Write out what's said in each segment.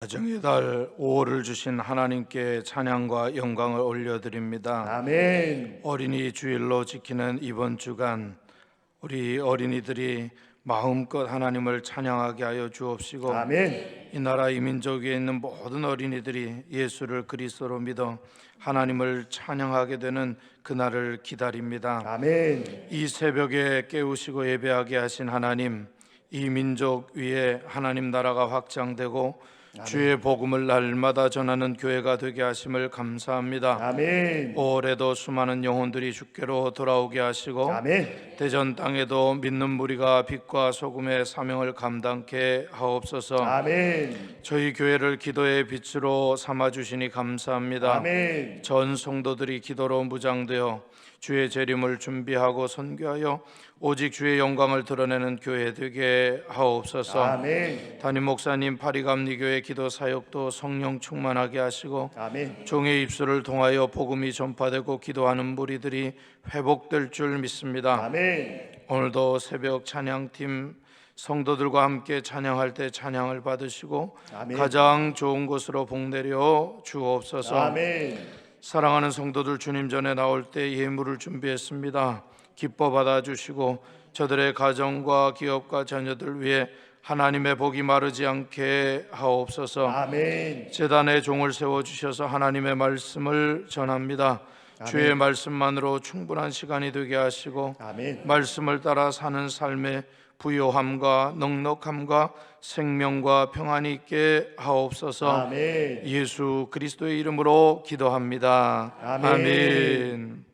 가정의 달 5월을 주신 하나님께 찬양과 영광을 올려드립니다. 아멘. 어린이 주일로 지키는 이번 주간 우리 어린이들이 마음껏 하나님을 찬양하게 하여 주옵시고, 아멘. 이 나라 이 민족 위에 있는 모든 어린이들이 예수를 그리스도로 믿어 하나님을 찬양하게 되는 그날을 기다립니다. 아멘. 이 새벽에 깨우시고 예배하게 하신 하나님, 이 민족 위에 하나님 나라가 확장되고 주의 복음을 날마다 전하는 교회가 되게 하심을 감사합니다. 아멘. 올해도 수많은 영혼들이 주께로 돌아오게 하시고 아멘. 대전 땅에도 믿는 무리가 빛과 소금의 사명을 감당케 하옵소서. 아멘. 저희 교회를 기도의 빛으로 삼아 주시니 감사합니다. 아멘. 전 성도들이 기도로 무장되어 주의 재림을 준비하고 선교하여 오직 주의 영광을 드러내는 교회 되게 하옵소서. 아멘. 담임 목사님 파리감리교회 기도 사역도 성령 충만하게 하시고 아멘. 종의 입술을 통하여 복음이 전파되고 기도하는 무리들이 회복될 줄 믿습니다. 아멘. 오늘도 새벽 찬양팀 성도들과 함께 찬양할 때 찬양을 받으시고 아멘. 가장 좋은 곳으로 복내려 주옵소서. 아멘. 사랑하는 성도들, 주님 전에 나올 때 예물을 준비했습니다. 기뻐 받아주시고 저들의 가정과 기업과 자녀들 위해 하나님의 복이 마르지 않게 하옵소서. 아멘. 제단에 종을 세워주셔서 하나님의 말씀을 전합니다. 주의 말씀만으로 충분한 시간이 되게 하시고 아멘. 말씀을 따라 사는 삶의 부요함과 넉넉함과 생명과 평안이 있게 하옵소서. 아멘. 예수 그리스도의 이름으로 기도합니다. 아멘. 아멘.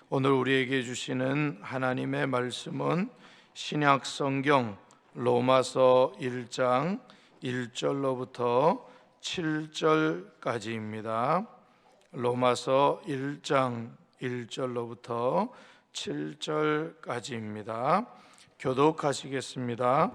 오늘 우리에게 주시는 하나님의 말씀은 신약 성경 로마서 1장 1절로부터 7절까지입니다. 로마서 1장 1절로부터 7절까지입니다. 교독하시겠습니다.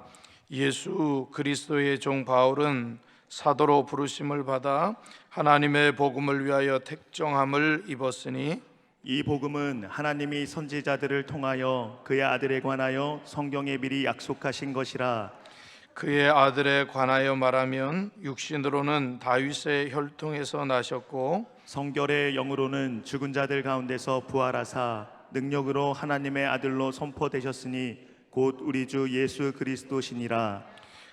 예수 그리스도의 종 바울은 사도로 부르심을 받아 하나님의 복음을 위하여 택정함을 입었으니, 이 복음은 하나님이 선지자들을 통하여 그의 아들에 관하여 성경에 미리 약속하신 것이라. 그의 아들에 관하여 말하면 육신으로는 다윗의 혈통에서 나셨고 성결의 영으로는 죽은 자들 가운데서 부활하사 능력으로 하나님의 아들로 선포되셨으니 곧 우리 주 예수 그리스도시니라.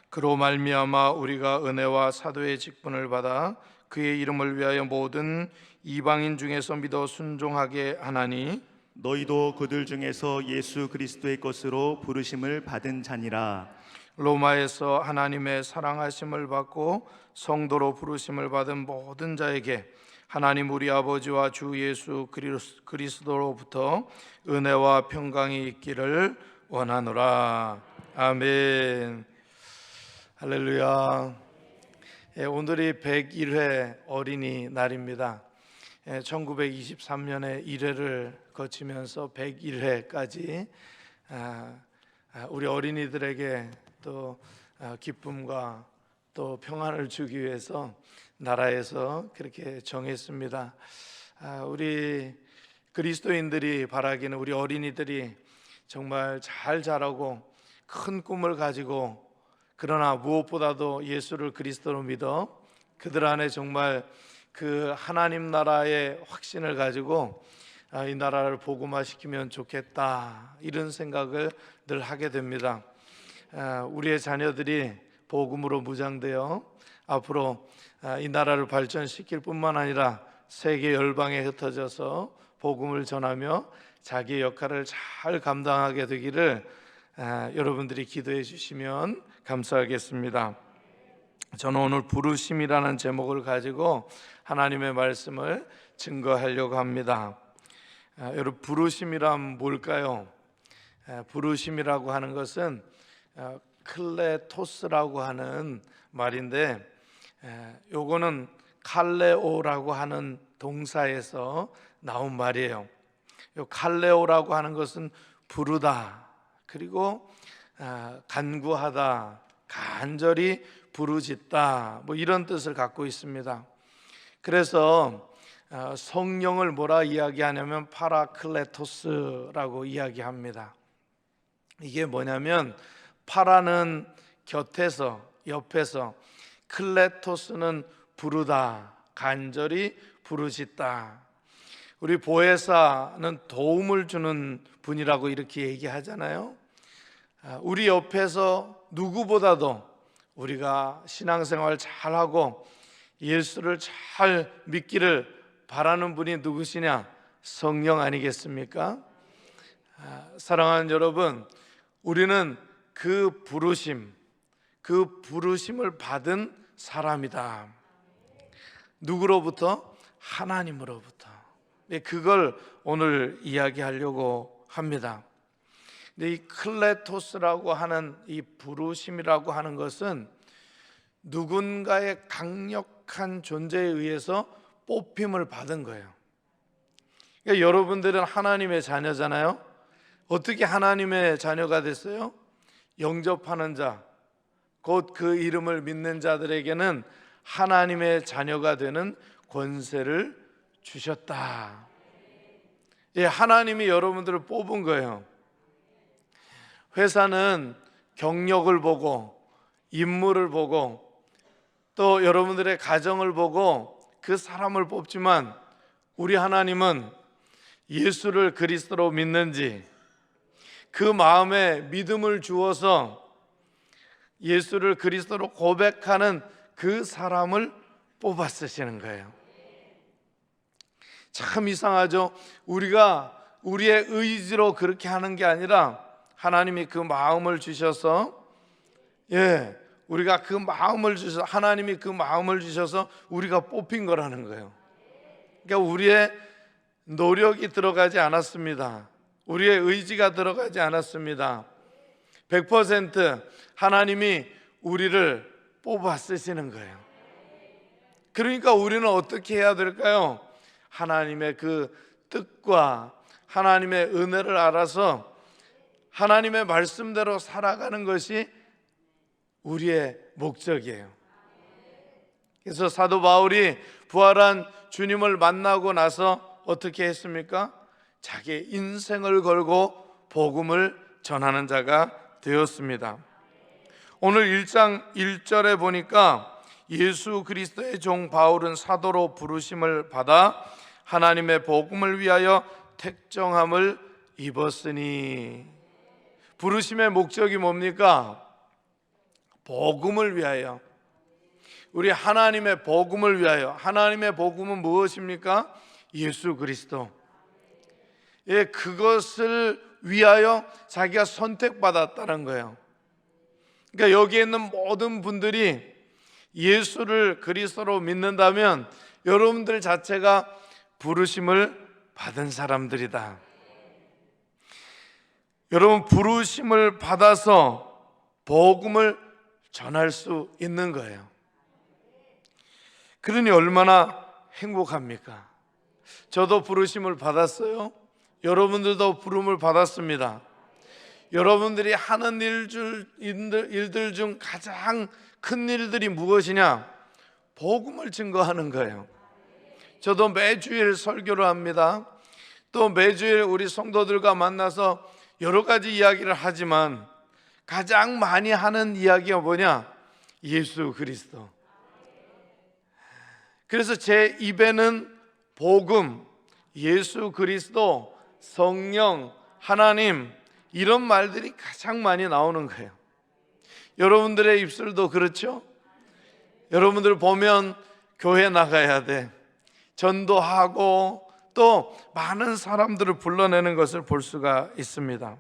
그로 말미암아 우리가 은혜와 사도의 직분을 받아 그의 이름을 위하여 모든 이방인 중에서 믿어 순종하게 하나니, 너희도 그들 중에서 예수 그리스도의 것으로 부르심을 받은 자니라. 로마에서 하나님의 사랑하심을 받고 성도로 부르심을 받은 모든 자에게 하나님 우리 아버지와 주 예수 그리스도로부터 은혜와 평강이 있기를 원하노라. 아멘. 할렐루야. 오늘이 101회 어린이날입니다. 1923년에 1회를 거치면서 101회까지 우리 어린이들에게 또 기쁨과 또 평안을 주기 위해서 나라에서 그렇게 정했습니다. 우리 그리스도인들이 바라기는 우리 어린이들이 정말 잘 자라고 큰 꿈을 가지고, 그러나 무엇보다도 예수를 그리스도로 믿어 그들 안에 정말 그 하나님 나라의 확신을 가지고 이 나라를 복음화시키면 좋겠다, 이런 생각을 늘 하게 됩니다. 우리의 자녀들이 복음으로 무장되어 앞으로 이 나라를 발전시킬 뿐만 아니라 세계 열방에 흩어져서 복음을 전하며 자기의 역할을 잘 감당하게 되기를 여러분들이 기도해 주시면 감사하겠습니다. 저는 오늘 부르심이라는 제목을 가지고 하나님의 말씀을 증거하려고 합니다. 여러분, 부르심이란 뭘까요? 부르심이라고 하는 것은 클레토스라고 하는 말인데, 요거는 칼레오라고 하는 동사에서 나온 말이에요. 요 칼레오라고 하는 것은 부르다, 그리고 간구하다, 간절히 부르짖다, 뭐 이런 뜻을 갖고 있습니다. 그래서 성령을 뭐라 이야기하냐면 파라클레토스라고 이야기합니다. 이게 뭐냐면 파라는 곁에서, 옆에서, 클레토스는 부르다, 간절히 부르짖다. 우리 보혜사는 도움을 주는 분이라고 이렇게 얘기하잖아요. 우리 옆에서 누구보다도 우리가 신앙생활 잘하고 예수를 잘 믿기를 바라는 분이 누구시냐? 성령 아니겠습니까? 사랑하는 여러분, 우리는 그 부르심을 받은 사람이다. 누구로부터? 하나님으로부터. 그걸 오늘 이야기하려고 합니다. 근데 이 클레토스라고 하는 이 부르심이라고 하는 것은 누군가의 강력한 존재에 의해서 뽑힘을 받은 거예요. 그러니까 여러분들은 하나님의 자녀잖아요. 어떻게 하나님의 자녀가 됐어요? 영접하는 자, 곧 그 이름을 믿는 자들에게는 하나님의 자녀가 되는 권세를 주셨다. 예, 하나님이 여러분들을 뽑은 거예요. 회사는 경력을 보고 인물을 보고 또 여러분들의 가정을 보고 그 사람을 뽑지만 우리 하나님은 예수를 그리스도로 믿는지 그 마음에 믿음을 주어서 예수를 그리스도로 고백하는 그 사람을 뽑아 쓰시는 거예요. 참 이상하죠. 우리가 우리의 의지로 그렇게 하는 게 아니라 하나님이 그 마음을 주셔서, 우리가 그 마음을 주셔서, 하나님이 그 마음을 주셔서 우리가 뽑힌 거라는 거예요. 그러니까 우리의 노력이 들어가지 않았습니다. 우리의 의지가 들어가지 않았습니다. 100% 하나님이 우리를 뽑아 쓰시는 거예요. 그러니까 우리는 어떻게 해야 될까요? 하나님의 그 뜻과 하나님의 은혜를 알아서 하나님의 말씀대로 살아가는 것이 우리의 목적이에요. 그래서 사도 바울이 부활한 주님을 만나고 나서 어떻게 했습니까? 자기 인생을 걸고 복음을 전하는 자가 되었습니다. 오늘 1장 1절에 보니까 예수 그리스도의 종 바울은 사도로 부르심을 받아 하나님의 복음을 위하여 택정함을 입었으니. 부르심의 목적이 뭡니까? 복음을 위하여. 우리 하나님의 복음을 위하여. 하나님의 복음은 무엇입니까? 예수 그리스도. 예, 그것을 위하여 자기가 선택받았다는 거예요. 그러니까 여기에 있는 모든 분들이 예수를 그리스도로 믿는다면 여러분들 자체가 부르심을 받은 사람들이다. 여러분, 부르심을 받아서 복음을 전할 수 있는 거예요. 그러니 얼마나 행복합니까? 저도 부르심을 받았어요. 여러분들도 부름을 받았습니다. 여러분들이 하는 일들 중 가장 큰 일들이 무엇이냐? 복음을 증거하는 거예요. 저도 매주일 설교를 합니다. 또 매주일 우리 성도들과 만나서 여러 가지 이야기를 하지만 가장 많이 하는 이야기가 뭐냐? 예수 그리스도. 그래서 제 입에는 복음, 예수 그리스도, 성령, 하나님 이런 말들이 가장 많이 나오는 거예요. 여러분들의 입술도 그렇죠? 여러분들 보면 교회 나가야 돼, 전도하고 또 많은 사람들을 불러내는 것을 볼 수가 있습니다.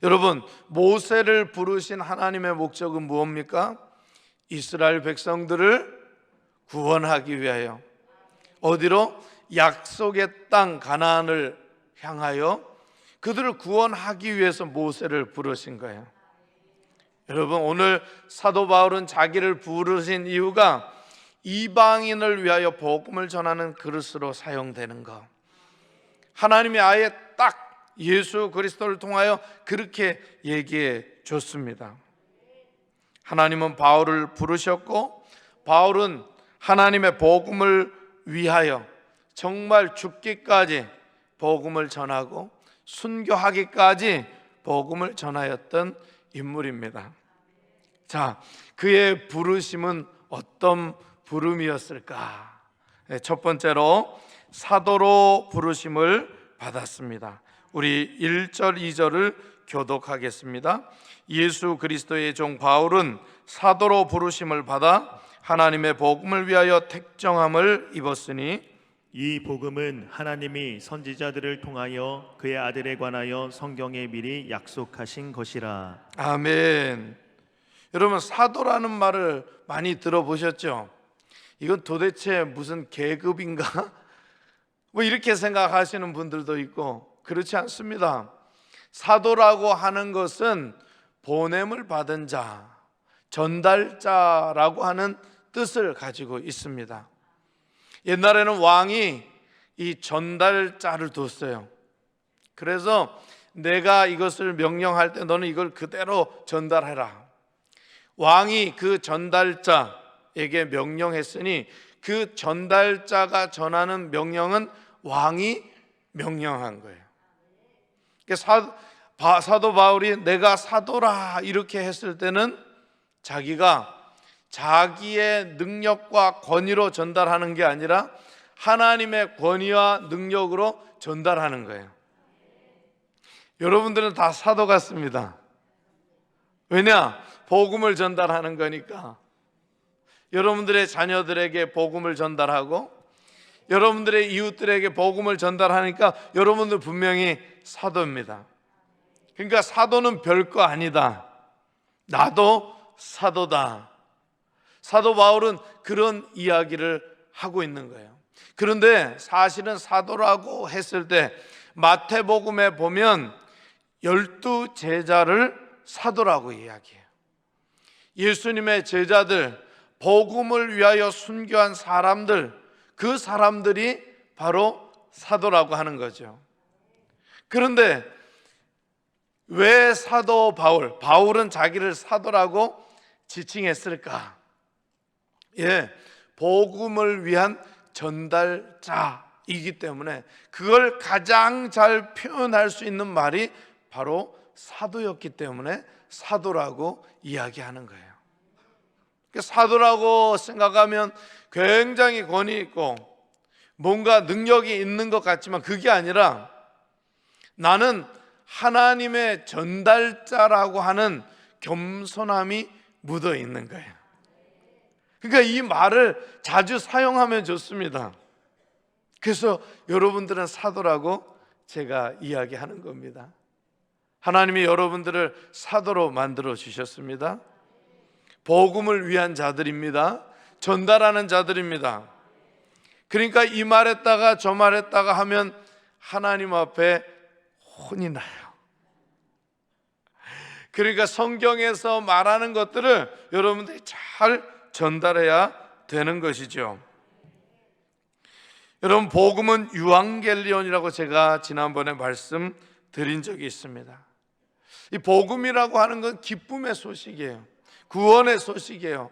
여러분, 모세를 부르신 하나님의 목적은 무엇입니까? 이스라엘 백성들을 구원하기 위하여. 어디로? 약속의 땅 가나안을 향하여 그들을 구원하기 위해서 모세를 부르신 거예요. 여러분, 오늘 사도 바울은 자기를 부르신 이유가 이방인을 위하여 복음을 전하는 그릇으로 사용되는 것. 하나님이 아예 딱 예수 그리스도를 통하여 그렇게 얘기해 줬습니다. 하나님은 바울을 부르셨고 바울은 하나님의 복음을 위하여 정말 죽기까지 복음을 전하고 순교하기까지 복음을 전하였던 인물입니다. 자, 그의 부르심은 어떤 부름이었을까? 첫 번째로 사도로 부르심을 받았습니다. 우리 1절 2절을 교독하겠습니다. 예수 그리스도의 종 바울은 사도로 부르심을 받아 하나님의 복음을 위하여 택정함을 입었으니 이 복음은 하나님이 선지자들을 통하여 그의 아들에 관하여 성경에 미리 약속하신 것이라. 아멘. 여러분, 사도라는 말을 많이 들어보셨죠? 이건 도대체 무슨 계급인가? 뭐 이렇게 생각하시는 분들도 있고, 그렇지 않습니다. 사도라고 하는 것은 보냄을 받은 자, 전달자라고 하는 뜻을 가지고 있습니다. 옛날에는 왕이 이 전달자를 뒀어요. 그래서 내가 이것을 명령할 때 너는 이걸 그대로 전달해라. 왕이 그 전달자에게 명령했으니 그 전달자가 전하는 명령은 왕이 명령한 거예요. 사도 바울이 내가 사도라 이렇게 했을 때는 자기가 자기의 능력과 권위로 전달하는 게 아니라 하나님의 권위와 능력으로 전달하는 거예요. 여러분들은 다 사도 같습니다. 왜냐? 복음을 전달하는 거니까. 여러분들의 자녀들에게 복음을 전달하고 여러분들의 이웃들에게 복음을 전달하니까 여러분들 분명히 사도입니다. 그러니까 사도는 별거 아니다. 나도 사도다. 사도 바울은 그런 이야기를 하고 있는 거예요. 그런데 사실은 사도라고 했을 때 마태복음에 보면 12 제자를 사도라고 이야기해요. 예수님의 제자들, 복음을 위하여 순교한 사람들, 그 사람들이 바로 사도라고 하는 거죠. 그런데 왜 사도 바울은 자기를 사도라고 지칭했을까? 복음을 위한 전달자이기 때문에 그걸 가장 잘 표현할 수 있는 말이 바로 사도였기 때문에 사도라고 이야기하는 거예요. 사도라고 생각하면 굉장히 권위 있고 뭔가 능력이 있는 것 같지만 그게 아니라 나는 하나님의 전달자라고 하는 겸손함이 묻어 있는 거예요. 그러니까 이 말을 자주 사용하면 좋습니다. 그래서 여러분들은 사도라고 제가 이야기하는 겁니다. 하나님이 여러분들을 사도로 만들어 주셨습니다. 복음을 위한 자들입니다. 전달하는 자들입니다. 그러니까 이 말했다가 저 말했다가 하면 하나님 앞에 혼이 나요. 그러니까 성경에서 말하는 것들을 여러분들이 잘 전달해야 되는 것이죠. 여러분, 복음은 유앙겔리온이라고 제가 지난번에 말씀드린 적이 있습니다. 이 복음이라고 하는 건 기쁨의 소식이에요. 구원의 소식이에요.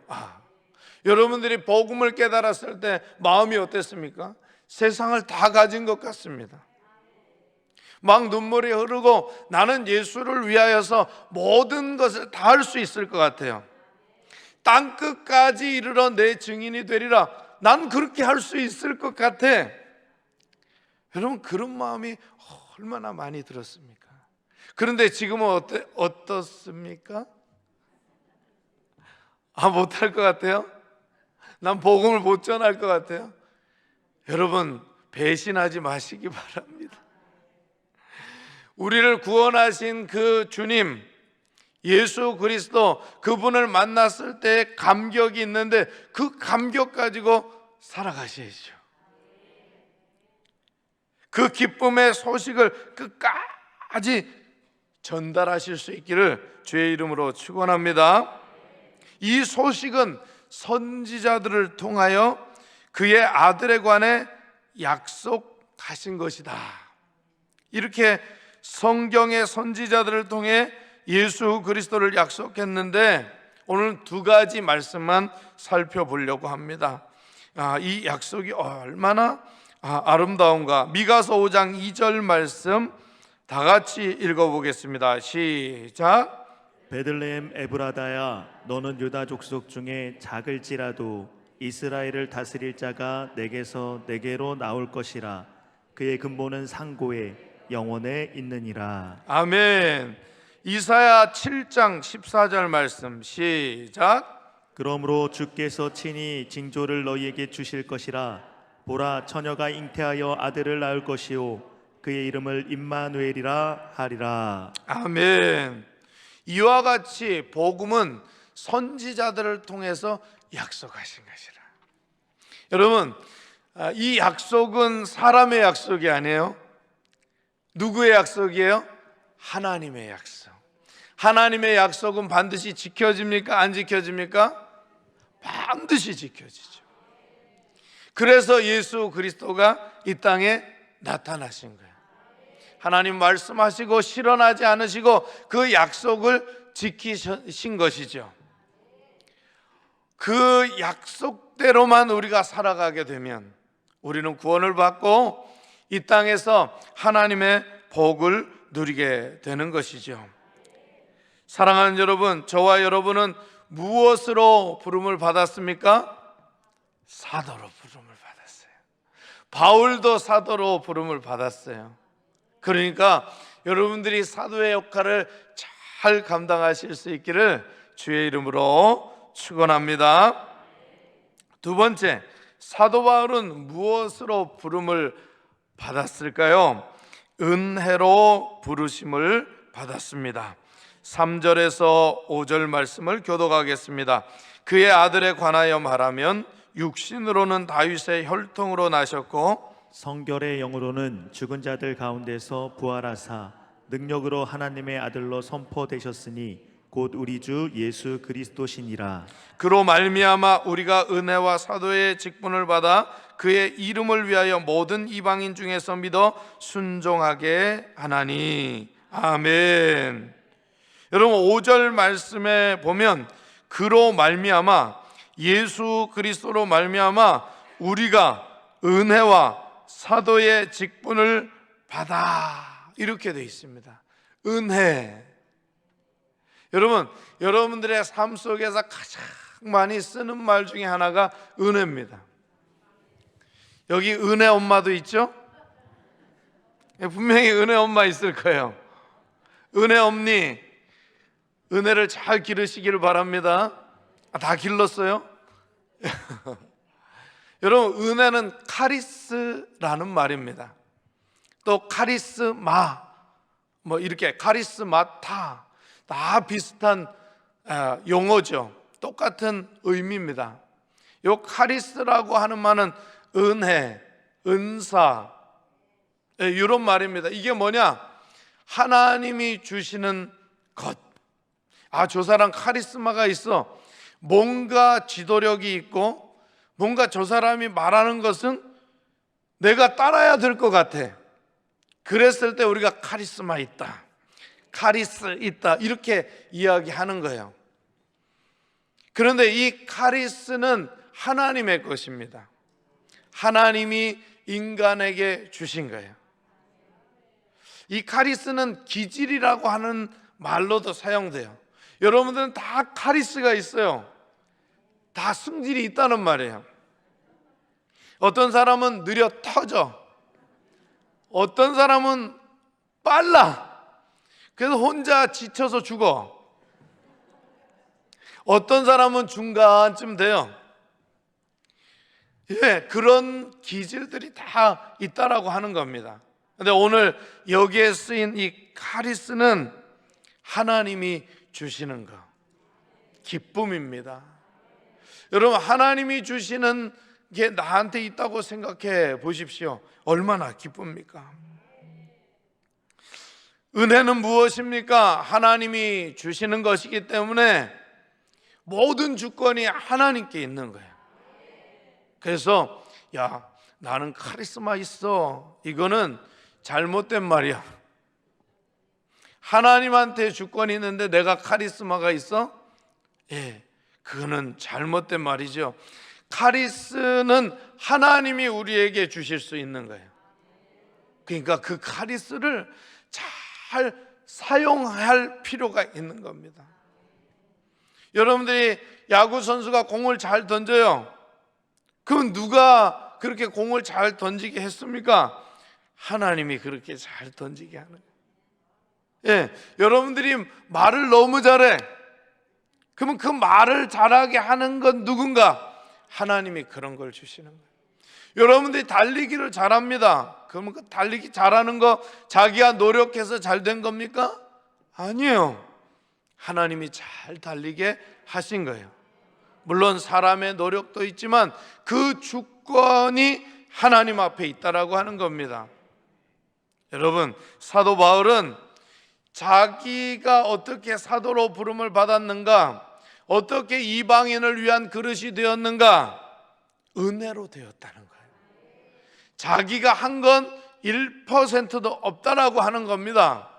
여러분들이 복음을 깨달았을 때 마음이 어땠습니까? 세상을 다 가진 것 같습니다. 막 눈물이 흐르고 나는 예수를 위하여서 모든 것을 다 할 수 있을 것 같아요. 땅끝까지 이르러 내 증인이 되리라. 난 그렇게 할 수 있을 것 같아. 여러분, 그런 마음이 얼마나 많이 들었습니까? 그런데 지금은 어떻습니까? 못할 것 같아요? 난 복음을 못 전할 것 같아요? 여러분, 배신하지 마시기 바랍니다. 우리를 구원하신 그 주님 예수 그리스도, 그분을 만났을 때 감격이 있는데 그 감격 가지고 살아가셔야죠. 그 기쁨의 소식을 끝까지 전달하실 수 있기를 주의 이름으로 축원합니다. 이 소식은 선지자들을 통하여 그의 아들에 관해 약속하신 것이다. 이렇게 성경의 선지자들을 통해 예수 그리스도를 약속했는데 오늘 두 가지 말씀만 살펴보려고 합니다. 이 약속이 얼마나 아름다운가. 미가서 5장 2절 말씀 다 같이 읽어보겠습니다. 시작. 베들레헴 에브라다야, 너는 유다 족속 중에 작을지라도 이스라엘을 다스릴 자가 내게서 내게로 나올 것이라. 그의 근본은 상고에 영원에 있느니라. 아멘. 이사야 7장 14절 말씀 시작. 그러므로 주께서 친히 징조를 너희에게 주실 것이라. 보라, 처녀가 잉태하여 아들을 낳을 것이요 그의 이름을 임마누엘이라 하리라. 아멘. 이와 같이 복음은 선지자들을 통해서 약속하신 것이라. 여러분, 이 약속은 사람의 약속이 아니에요. 누구의 약속이에요? 하나님의 약속. 하나님의 약속은 반드시 지켜집니까? 안 지켜집니까? 반드시 지켜지죠. 그래서 예수 그리스도가 이 땅에 나타나신 거예요. 하나님 말씀하시고 실현하지 않으시고 그 약속을 지키신 것이죠. 그 약속대로만 우리가 살아가게 되면 우리는 구원을 받고 이 땅에서 하나님의 복을 누리게 되는 것이죠. 사랑하는 여러분, 저와 여러분은 무엇으로 부름을 받았습니까? 사도로 부름을 받았어요. 바울도 사도로 부름을 받았어요. 그러니까 여러분들이 사도의 역할을 잘 감당하실 수 있기를 주의 이름으로 축원합니다. 두 번째, 사도 바울은 무엇으로 부름을 받았을까요? 은혜로 부르심을 받았습니다. 3절에서 5절 말씀을 교독하겠습니다. 그의 아들에 관하여 말하면 육신으로는 다윗의 혈통으로 나셨고 성결의 영으로는 죽은 자들 가운데서 부활하사 능력으로 하나님의 아들로 선포되셨으니 곧 우리 주 예수 그리스도시니라. 그로 말미암아 우리가 은혜와 사도의 직분을 받아 그의 이름을 위하여 모든 이방인 중에서 믿어 순종하게 하나니. 아멘. 여러분, 5절 말씀에 보면 그로 말미암아, 예수 그리스도로 말미암아 우리가 은혜와 사도의 직분을 받아, 이렇게 되어 있습니다. 은혜. 여러분, 여러분들의 삶 속에서 가장 많이 쓰는 말 중에 하나가 은혜입니다. 여기 은혜 엄마도 있죠? 분명히 은혜 엄마 있을 거예요. 은혜 엄니, 은혜를 잘 기르시기를 바랍니다. 다 길렀어요? 여러분, 은혜는 카리스라는 말입니다. 또 카리스마, 뭐 이렇게 카리스마타, 다 비슷한 용어죠. 똑같은 의미입니다. 요 카리스라고 하는 말은 은혜, 은사, 이런 말입니다. 이게 뭐냐? 하나님이 주시는 것. 저 사람 카리스마가 있어. 뭔가 지도력이 있고 뭔가 저 사람이 말하는 것은 내가 따라야 될 것 같아. 그랬을 때 우리가 카리스마 있다, 카리스 있다, 이렇게 이야기하는 거예요. 그런데 이 카리스는 하나님의 것입니다. 하나님이 인간에게 주신 거예요. 이 카리스는 기질이라고 하는 말로도 사용돼요. 여러분들은 다 카리스가 있어요. 다 승질이 있다는 말이에요. 어떤 사람은 느려 터져. 어떤 사람은 빨라. 그래서 혼자 지쳐서 죽어. 어떤 사람은 중간쯤 돼요. 그런 기질들이 다 있다라고 하는 겁니다. 근데 오늘 여기에 쓰인 이 카리스는 하나님이 주시는 것, 기쁨입니다. 여러분, 하나님이 주시는 게 나한테 있다고 생각해 보십시오. 얼마나 기쁩니까? 은혜는 무엇입니까? 하나님이 주시는 것이기 때문에 모든 주권이 하나님께 있는 거예요. 그래서 나는 카리스마 있어, 이거는 잘못된 말이야. 하나님한테 주권이 있는데 내가 카리스마가 있어? 그거는 잘못된 말이죠. 카리스는 하나님이 우리에게 주실 수 있는 거예요. 그러니까 그 카리스를 잘 사용할 필요가 있는 겁니다. 여러분들이 야구 선수가 공을 잘 던져요. 그럼 누가 그렇게 공을 잘 던지게 했습니까? 하나님이 그렇게 잘 던지게 하는 거예요. 예, 여러분들이 말을 너무 잘해. 그러면 그 말을 잘하게 하는 건 누군가? 하나님이 그런 걸 주시는 거예요. 여러분들이 달리기를 잘합니다. 그러면 그 달리기 잘하는 거 자기가 노력해서 잘 된 겁니까? 아니에요. 하나님이 잘 달리게 하신 거예요. 물론 사람의 노력도 있지만 그 주권이 하나님 앞에 있다라고 하는 겁니다. 여러분, 사도 바울은 자기가 어떻게 사도로 부름을 받았는가, 어떻게 이방인을 위한 그릇이 되었는가? 은혜로 되었다는 거예요. 자기가 한 건 1%도 없다라고 하는 겁니다.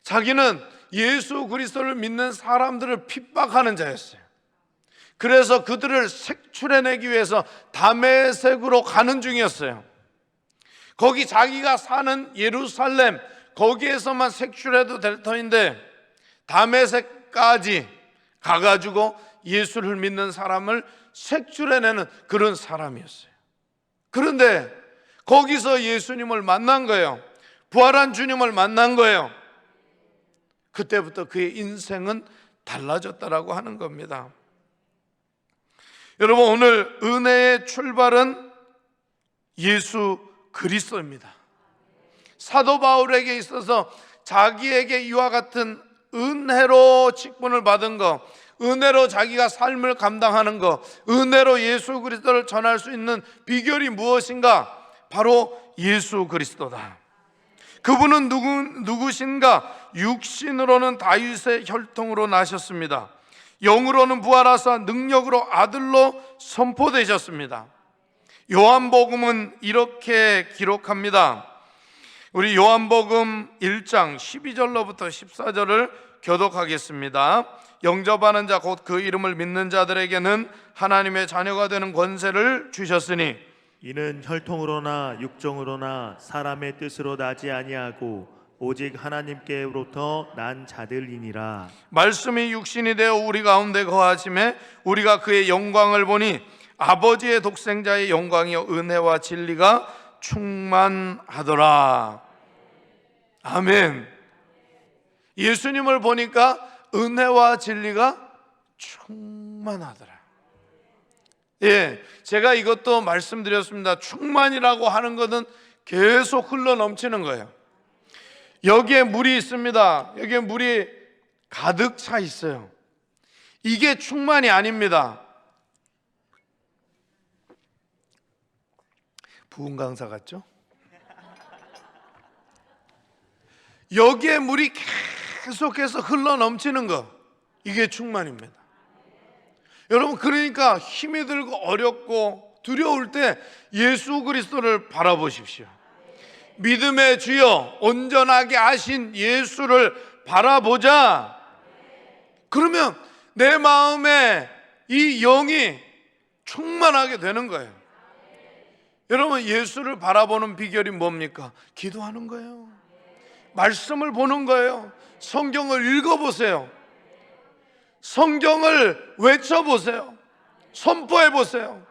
자기는 예수 그리스도를 믿는 사람들을 핍박하는 자였어요. 그래서 그들을 색출해내기 위해서 다메섹으로 가는 중이었어요. 거기 자기가 사는 예루살렘, 거기에서만 색출해도 될 터인데 다메섹까지 가가지고 예수를 믿는 사람을 색출해내는 그런 사람이었어요. 그런데 거기서 예수님을 만난 거예요. 부활한 주님을 만난 거예요. 그때부터 그의 인생은 달라졌다라고 하는 겁니다. 여러분, 오늘 은혜의 출발은 예수 그리스도입니다. 사도 바울에게 있어서 자기에게 이와 같은 은혜로 직분을 받은 것, 은혜로 자기가 삶을 감당하는 것, 은혜로 예수 그리스도를 전할 수 있는 비결이 무엇인가? 바로 예수 그리스도다. 그분은 누구신가? 육신으로는 다윗의 혈통으로 나셨습니다. 영으로는 부활하사 능력으로 아들로 선포되셨습니다. 요한복음은 이렇게 기록합니다. 우리 요한복음 1장 12절로부터 14절을 교독하겠습니다. 영접하는 자 곧 그 이름을 믿는 자들에게는 하나님의 자녀가 되는 권세를 주셨으니 이는 혈통으로나 육정으로나 사람의 뜻으로 나지 아니하고 오직 하나님께로부터 난 자들이니라. 말씀이 육신이 되어 우리 가운데 거하심에 우리가 그의 영광을 보니 아버지의 독생자의 영광이요 은혜와 진리가 충만하더라. 아멘. 예수님을 보니까 은혜와 진리가 충만하더라. 예, 제가 이것도 말씀드렸습니다. 충만이라고 하는 것은 계속 흘러 넘치는 거예요. 여기에 물이 있습니다. 여기에 물이 가득 차 있어요. 이게 충만이 아닙니다. 부흥 강사 같죠? 여기에 물이 계속해서 흘러 넘치는 것, 이게 충만입니다. 여러분, 그러니까 힘이 들고 어렵고 두려울 때 예수 그리스도를 바라보십시오. 믿음의 주여 온전하게 하신 예수를 바라보자. 그러면 내 마음에 이 영이 충만하게 되는 거예요. 여러분, 예수를 바라보는 비결이 뭡니까? 기도하는 거예요. 말씀을 보는 거예요. 성경을 읽어보세요. 성경을 외쳐보세요. 선포해보세요.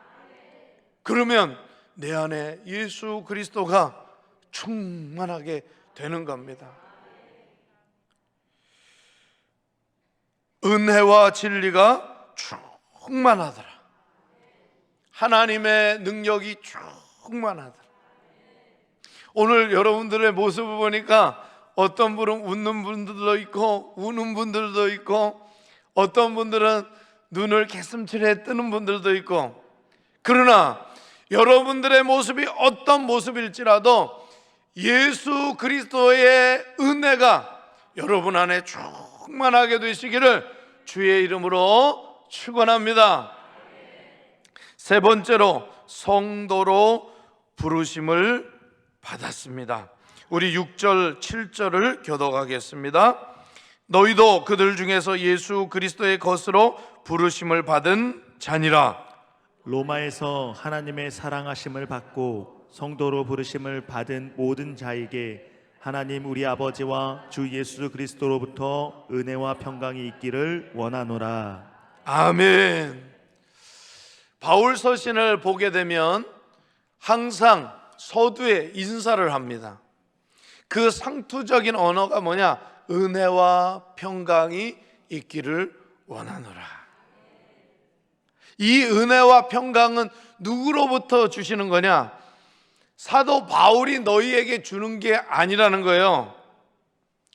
그러면 내 안에 예수 그리스도가 충만하게 되는 겁니다. 은혜와 진리가 충만하더라. 하나님의 능력이 충만하더라. 오늘 여러분들의 모습을 보니까 어떤 분은 웃는 분들도 있고 우는 분들도 있고 어떤 분들은 눈을 개슴츠레 뜨는 분들도 있고, 그러나 여러분들의 모습이 어떤 모습일지라도 예수 그리스도의 은혜가 여러분 안에 충만하게 되시기를 주의 이름으로 축원합니다. 세 번째로 성도로 부르심을 받았습니다. 우리 6절 7절을 교독하겠습니다. 너희도 그들 중에서 예수 그리스도의 것으로 부르심을 받은 자니라. 로마에서 하나님의 사랑하심을 받고 성도로 부르심을 받은 모든 자에게 하나님 우리 아버지와 주 예수 그리스도로부터 은혜와 평강이 있기를 원하노라. 아멘. 바울 서신을 보게 되면 항상 서두에 인사를 합니다. 그 상투적인 언어가 뭐냐? 은혜와 평강이 있기를 원하노라. 이 은혜와 평강은 누구로부터 주시는 거냐? 사도 바울이 너희에게 주는 게 아니라는 거예요.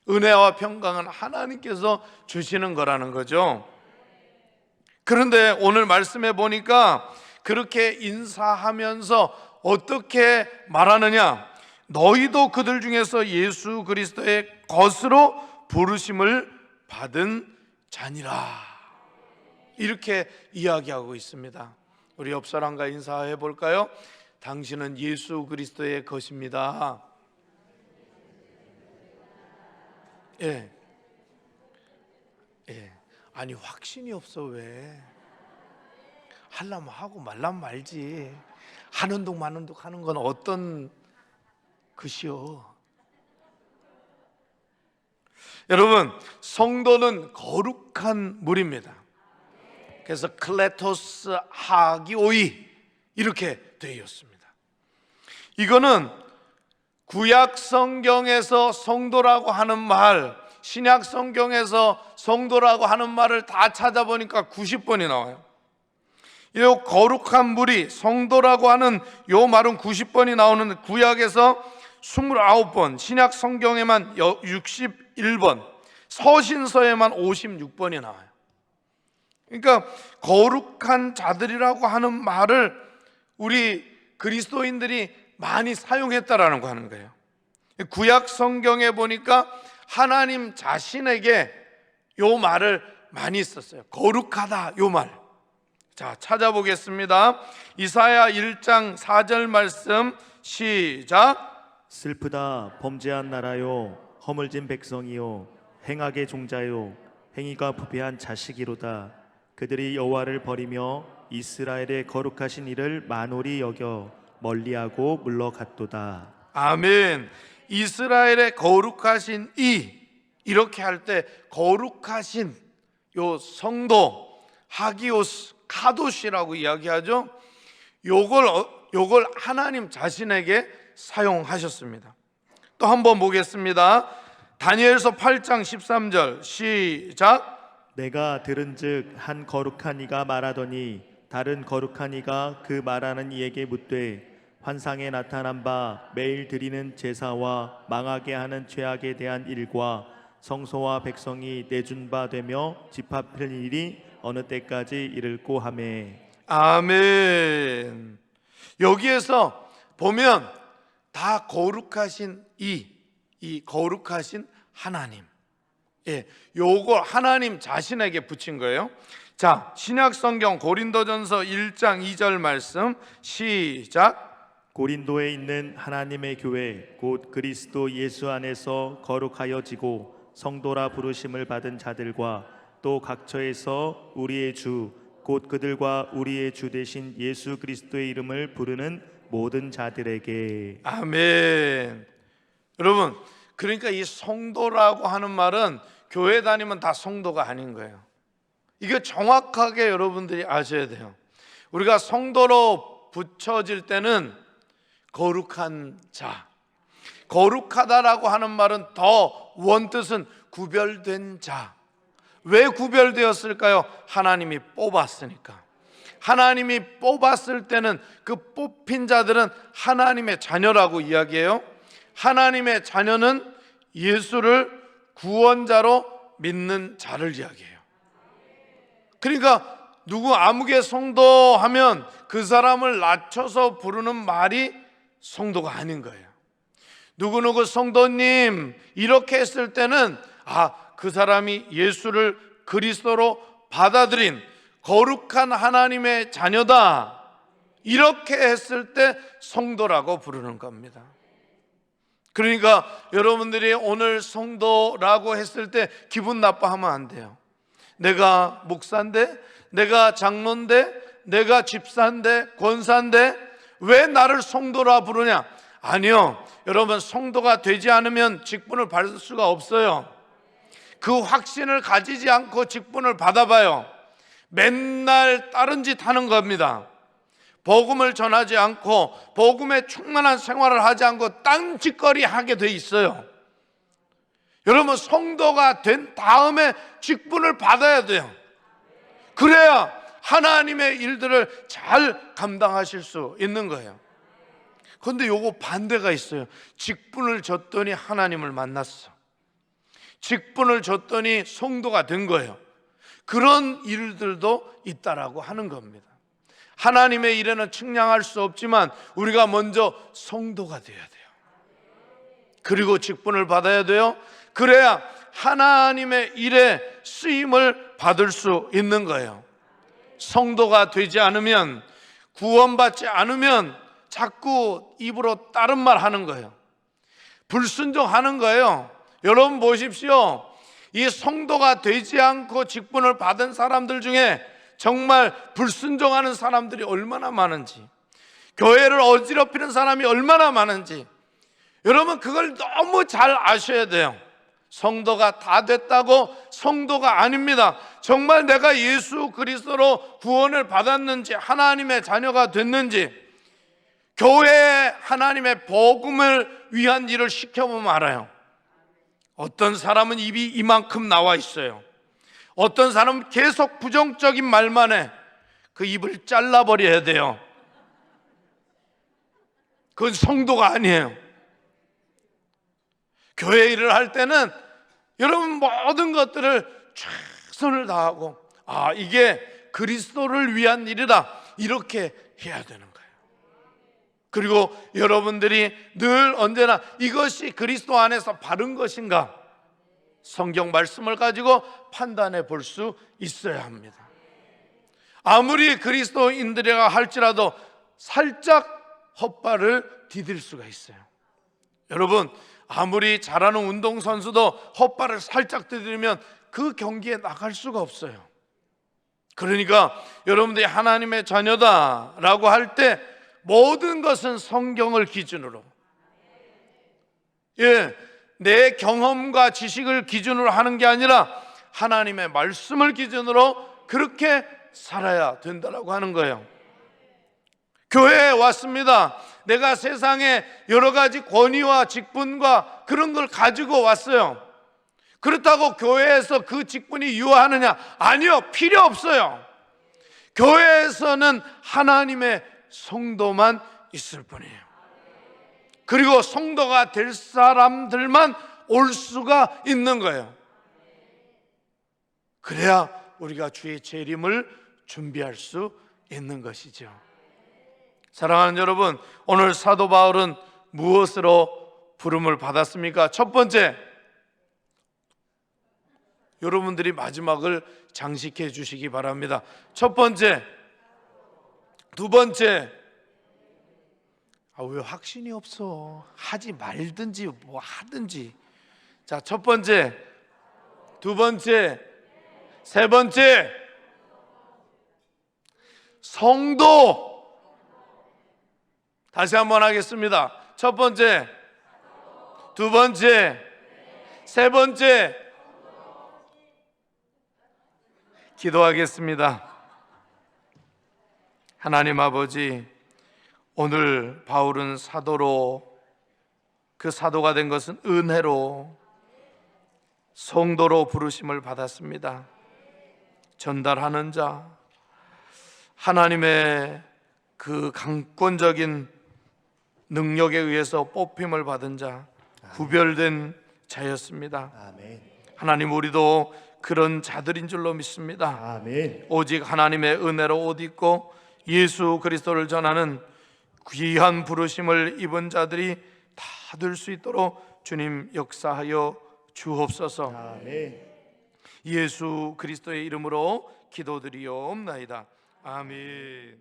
은혜와 평강은 하나님께서 주시는 거라는 거죠. 그런데 오늘 말씀해 보니까 그렇게 인사하면서 어떻게 말하느냐? 너희도 그들 중에서 예수 그리스도의 것으로 부르심을 받은 자니라. 이렇게 이야기하고 있습니다. 우리 옆 사람과 인사해 볼까요? 당신은 예수 그리스도의 것입니다. 예. 아니 확신이 없어. 왜? 하려면 하고 말라면 말지. 하는 둥 마는 둥 하는 건 어떤 것이요? 여러분, 성도는 거룩한 물입니다. 그래서 클레토스 하기오이 이렇게 되어 있습니다. 이거는 구약 성경에서 성도라고 하는 말, 신약 성경에서 성도라고 하는 말을 다 찾아보니까 90번이 나와요. 이 거룩한 물이 성도라고 하는 요 말은 90번이 나오는 구약에서 29번, 신약 성경에만 61번, 서신서에만 56번이 나와요. 그러니까 거룩한 자들이라고 하는 말을 우리 그리스도인들이 많이 사용했다라는 거 하는 거예요. 구약 성경에 보니까 하나님 자신에게 요 말을 많이 썼어요. 거룩하다 요 말. 자, 찾아보겠습니다. 이사야 1장 4절 말씀 시작. 슬프다 범죄한 나라요, 허물진 백성이요, 행악의 종자요, 행위가 부패한 자식이로다. 그들이 여호와를 버리며 이스라엘의 거룩하신 이를 만홀히 여겨 멀리하고 물러갔도다. 아멘. 이스라엘의 거룩하신 이, 이렇게 할 때 거룩하신 요 성도 하기오스 카도시라고 이야기하죠. 요걸 하나님 자신에게 사용하셨습니다. 또 한번 보겠습니다. 다니엘서 8장 13절 시작. 내가 들은즉 한 거룩한 이가 말하더니 다른 거룩한 이가 그 말하는 이에게 묻되 환상에 나타난 바 매일 드리는 제사와 망하게 하는 죄악에 대한 일과 성소와 백성이 내준 바 되며 집합할 일이 어느 때까지 이를꼬 하매. 아멘. 여기에서 보면 다 거룩하신 이 거룩하신 하나님, 요걸 하나님 자신에게 붙인 거예요. 자, 신약 성경 고린도전서 1장 2절 말씀 시작. 고린도에 있는 하나님의 교회 곧 그리스도 예수 안에서 거룩하여지고 성도라 부르심을 받은 자들과 또 각처에서 우리의 주 곧 그들과 우리의 주 되신 예수 그리스도의 이름을 부르는 모든 자들에게. 아멘. 여러분, 그러니까 이 성도라고 하는 말은 교회 다니면 다 성도가 아닌 거예요. 이거 정확하게 여러분들이 아셔야 돼요. 우리가 성도로 붙여질 때는 거룩한 자, 거룩하다라고 하는 말은 더 원뜻은 구별된 자. 왜 구별되었을까요? 하나님이 뽑았으니까. 하나님이 뽑았을 때는 그 뽑힌 자들은 하나님의 자녀라고 이야기해요. 하나님의 자녀는 예수를 구원자로 믿는 자를 이야기해요. 그러니까 누구 아무개 성도 하면 그 사람을 낮춰서 부르는 말이 성도가 아닌 거예요. 누구누구 성도님 이렇게 했을 때는 그 사람이 예수를 그리스도로 받아들인 거룩한 하나님의 자녀다, 이렇게 했을 때 성도라고 부르는 겁니다. 그러니까 여러분들이 오늘 성도라고 했을 때 기분 나빠하면 안 돼요. 내가 목사인데, 내가 장로인데, 내가 집사인데, 권사인데 왜 나를 성도라 부르냐? 아니요. 여러분, 성도가 되지 않으면 직분을 받을 수가 없어요. 그 확신을 가지지 않고 직분을 받아봐요. 맨날 다른 짓 하는 겁니다. 복음을 전하지 않고 복음에 충만한 생활을 하지 않고 딴짓거리 하게 돼 있어요. 여러분, 성도가 된 다음에 직분을 받아야 돼요. 그래야 하나님의 일들을 잘 감당하실 수 있는 거예요. 그런데 요거 반대가 있어요. 직분을 줬더니 하나님을 만났어. 직분을 줬더니 성도가 된 거예요. 그런 일들도 있다라고 하는 겁니다. 하나님의 일에는 측량할 수 없지만 우리가 먼저 성도가 되어야 돼요. 그리고 직분을 받아야 돼요. 그래야 하나님의 일에 쓰임을 받을 수 있는 거예요. 성도가 되지 않으면, 구원받지 않으면 자꾸 입으로 다른 말 하는 거예요. 불순종하는 거예요. 여러분 보십시오. 이 성도가 되지 않고 직분을 받은 사람들 중에 정말 불순종하는 사람들이 얼마나 많은지, 교회를 어지럽히는 사람이 얼마나 많은지 여러분 그걸 너무 잘 아셔야 돼요. 성도가 다 됐다고 성도가 아닙니다. 정말 내가 예수 그리스도로 구원을 받았는지, 하나님의 자녀가 됐는지, 교회에 하나님의 복음을 위한 일을 시켜보면 알아요. 어떤 사람은 입이 이만큼 나와 있어요. 어떤 사람은 계속 부정적인 말만 해. 그 입을 잘라버려야 돼요. 그건 성도가 아니에요. 교회 일을 할 때는 여러분 모든 것들을 최선을 다하고, 이게 그리스도를 위한 일이다, 이렇게 해야 되는 거예요. 그리고 여러분들이 늘 언제나 이것이 그리스도 안에서 바른 것인가, 성경 말씀을 가지고 판단해 볼 수 있어야 합니다. 아무리 그리스도인들이라 할지라도 살짝 헛발을 디딜 수가 있어요. 여러분, 아무리 잘하는 운동선수도 헛발을 살짝 디디면 그 경기에 나갈 수가 없어요. 그러니까 여러분들이 하나님의 자녀다라고 할 때 모든 것은 성경을 기준으로, 내 경험과 지식을 기준으로 하는 게 아니라 하나님의 말씀을 기준으로 그렇게 살아야 된다라고 하는 거예요. 교회에 왔습니다. 내가 세상에 여러 가지 권위와 직분과 그런 걸 가지고 왔어요. 그렇다고 교회에서 그 직분이 유효하느냐? 아니요, 필요 없어요. 교회에서는 하나님의 성도만 있을 뿐이에요. 그리고 성도가 될 사람들만 올 수가 있는 거예요. 그래야 우리가 주의 재림을 준비할 수 있는 것이죠. 사랑하는 여러분, 오늘 사도 바울은 무엇으로 부름을 받았습니까? 첫 번째, 여러분들이 마지막을 장식해 주시기 바랍니다. 첫 번째, 두 번째. 왜 확신이 없어? 하지 말든지 뭐 하든지. 자, 첫 번째, 두 번째, 세 번째, 성도. 다시 한번 하겠습니다. 첫 번째, 두 번째, 세 번째. 기도하겠습니다. 하나님 아버지, 오늘 바울은 사도로, 그 사도가 된 것은 은혜로, 성도로 부르심을 받았습니다. 전달하는 자, 하나님의 그 강권적인 능력에 의해서 뽑힘을 받은 자, 구별된 자였습니다. 아멘. 하나님, 우리도 그런 자들인 줄로 믿습니다. 아멘. 오직 하나님의 은혜로 옷 입고 예수 그리스도를 전하는 귀한 부르심을 입은 자들이 다 될 수 있도록 주님 역사하여 주옵소서. 아멘. 예수 그리스도의 이름으로 기도드리옵나이다. 아멘.